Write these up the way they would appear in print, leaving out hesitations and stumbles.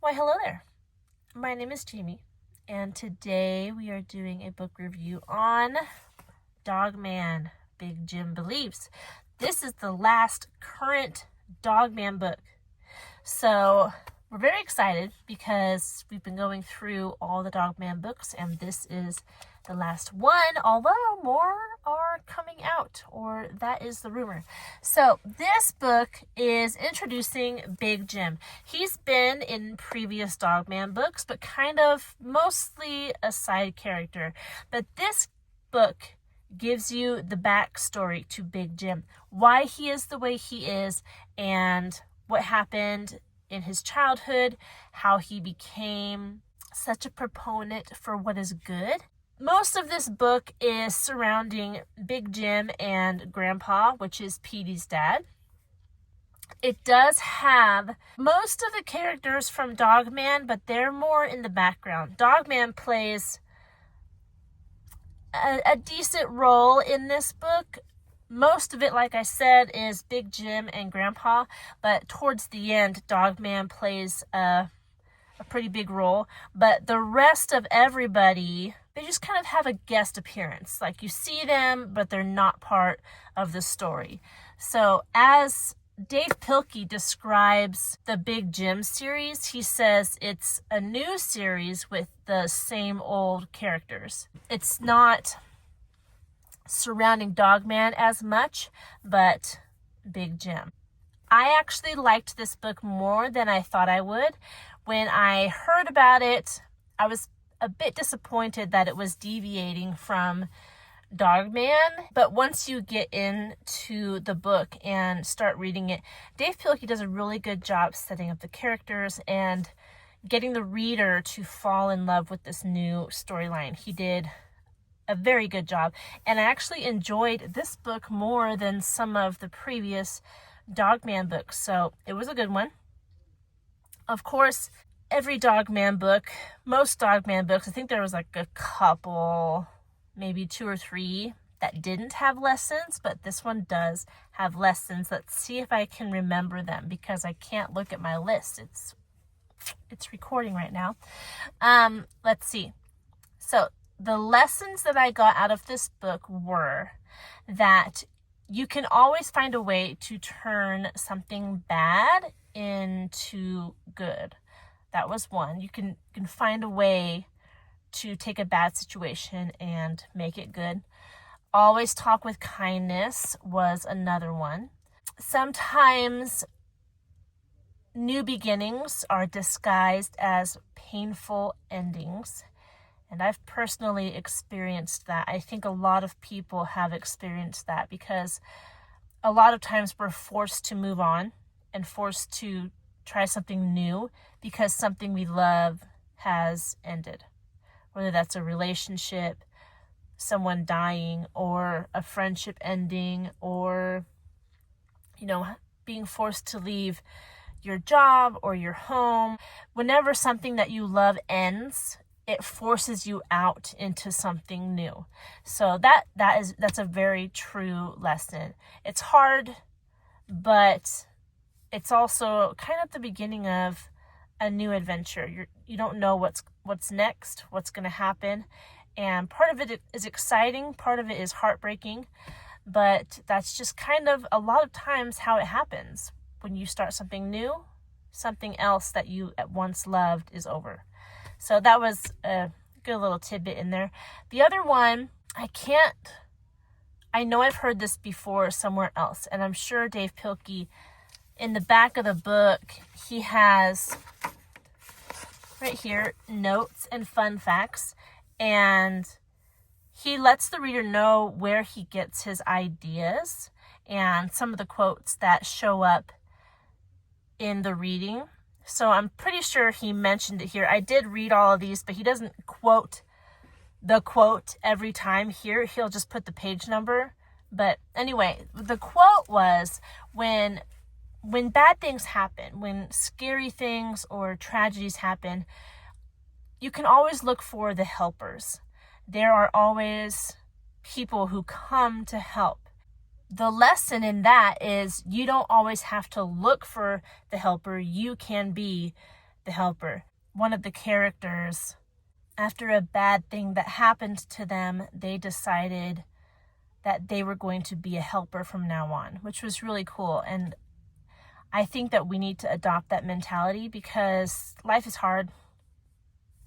Why, hello there. My name is Jamie, and today we are doing a book review on Dogman, Big Jim Believes. This is the last current Dogman book. So we're very excited because we've been going through all the Dogman books, and this is the last one, although more are coming out, or that is the rumor. So this book is introducing Big Jim. He's been in previous Dogman books, but kind of mostly a side character. But this book gives you the backstory to Big Jim, why he is the way he is, and what happened in his childhood, how he became such a proponent for what is good. Most of this book is surrounding Big Jim and Grandpa, which is Petey's dad. It does have most of the characters from Dogman, but they're more in the background. Dogman plays a decent role in this book. Most of it, like I said, is Big Jim and Grandpa, but towards the end, Dogman plays a pretty big role. But the rest of everybody, they just kind of have a guest appearance. Like, you see them, but they're not part of the story. So as Dave Pilkey describes the Big Jim series, he says it's a new series with the same old characters. It's not surrounding Dogman as much, but Big Jim. I actually liked this book more than I thought I would. When I heard about it, I was a bit disappointed that it was deviating from Dogman, but once you get into the book and start reading it, Dave Pilkey does a really good job setting up the characters and getting the reader to fall in love with this new storyline. He did a very good job, and I actually enjoyed this book more than some of the previous Dogman books, so it was a good one. Of course, every Dogman book, most Dogman books, I think there was like a couple, maybe 2 or 3 that didn't have lessons, but this one does have lessons. Let's see if I can remember them, because I can't look at my list. It's recording right now. Let's see. So the lessons that I got out of this book were that you can always find a way to turn something bad into good. That was one. You can find a way to take a bad situation and make it good. Always talk with kindness was another one. Sometimes new beginnings are disguised as painful endings. And I've personally experienced that. I think a lot of people have experienced that, because a lot of times we're forced to move on and forced to try something new because something we love has ended. Whether that's a relationship, someone dying, or a friendship ending, or, being forced to leave your job or your home. Whenever something that you love ends, it forces you out into something new. So that's a very true lesson. It's hard, but it's also kind of the beginning of a new adventure. You don't know what's next, what's going to happen, and part of it is exciting, part of it is heartbreaking, but that's just kind of a lot of times how it happens. When you start something new, something else that you at once loved is over. So that was a good little tidbit in there. The other one, I know I've heard this before somewhere else, and I'm sure Dave Pilkey, in the back of the book, he has right here notes and fun facts, and he lets the reader know where he gets his ideas and some of the quotes that show up in the reading. So I'm pretty sure he mentioned it here. I did read all of these, but he doesn't quote the quote every time here. He'll just put the page number. But anyway, the quote was, when bad things happen, when scary things or tragedies happen, you can always look for the helpers. There are always people who come to help. The lesson in that is you don't always have to look for the helper. You can be the helper. One of the characters, after a bad thing that happened to them, they decided that they were going to be a helper from now on, which was really cool. And I think that we need to adopt that mentality because life is hard.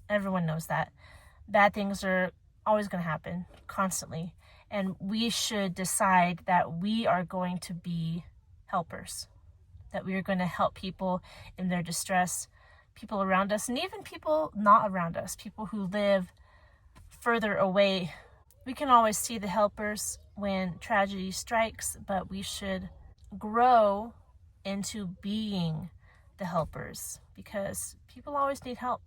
Everyone knows that. Bad things are always going to happen constantly. And we should decide that we are going to be helpers, that we are going to help people in their distress, people around us, and even people not around us, people who live further away. We can always see the helpers when tragedy strikes, but we should grow into being the helpers because people always need help,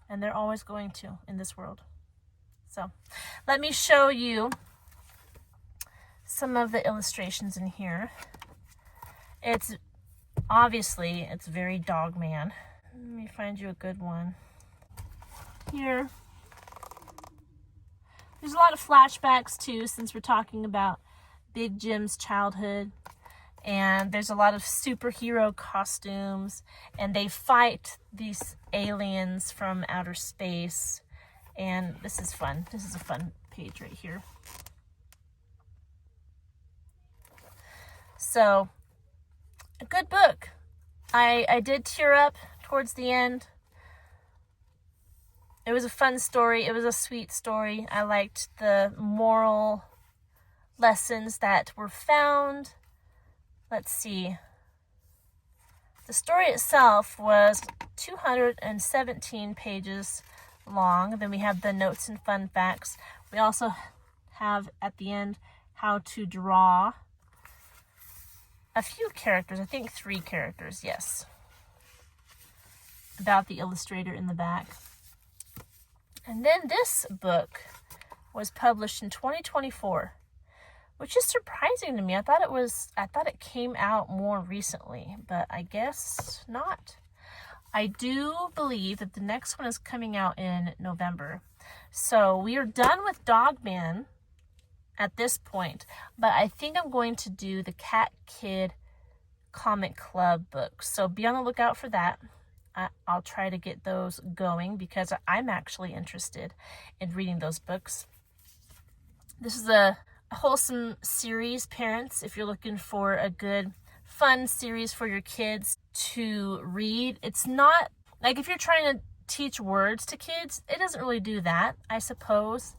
and they're always going to in this world. So let me show you some of the illustrations in here. It's very Dog Man. Let me find you a good one. Here. There's a lot of flashbacks too, since we're talking about Big Jim's childhood. And there's a lot of superhero costumes, and they fight these aliens from outer space. And this is fun. This is a fun page right here. So, a good book. I did tear up towards the end. It was a fun story. It was a sweet story. I liked the moral lessons that were found. Let's see. The story itself was 217 pages long. Then we have the notes and fun facts. We also have at the end how to draw a few characters. I think 3 characters, yes. About the illustrator in the back. And then this book was published in 2024, which is surprising to me. I thought it came out more recently, but I guess not. I do believe that the next one is coming out in November. So we are done with Dog Man at this point, but I think I'm going to do the Cat Kid Comic Club books. So be on the lookout for that. I'll try to get those going because I'm actually interested in reading those books. This is a wholesome series, parents, if you're looking for a good, fun series for your kids to read. It's not, like if you're trying to teach words to kids, it doesn't really do that, I suppose.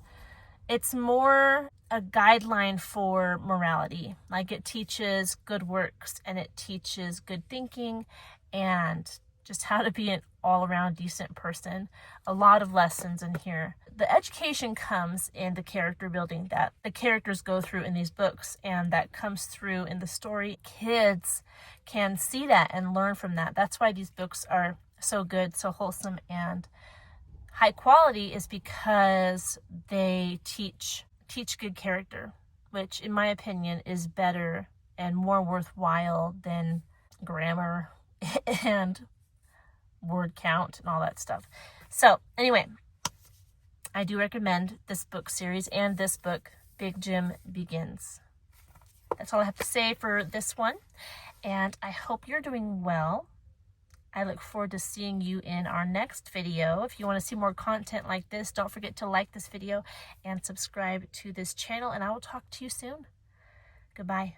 It's more a guideline for morality. Like it teaches good works and it teaches good thinking and just how to be an all-around decent person. A lot of lessons in here. The education comes in the character building that the characters go through in these books, and that comes through in the story. Kids can see that and learn from that. That's why these books are so good, so wholesome, and high quality, is because they teach good character, which in my opinion is better and more worthwhile than grammar and word count and all that stuff. So anyway, I do recommend this book series and this book, Big Jim Begins. That's all I have to say for this one, and I hope you're doing well. I look forward to seeing you in our next video. If you want to see more content like this, don't forget to like this video and subscribe to this channel, and I will talk to you soon. Goodbye.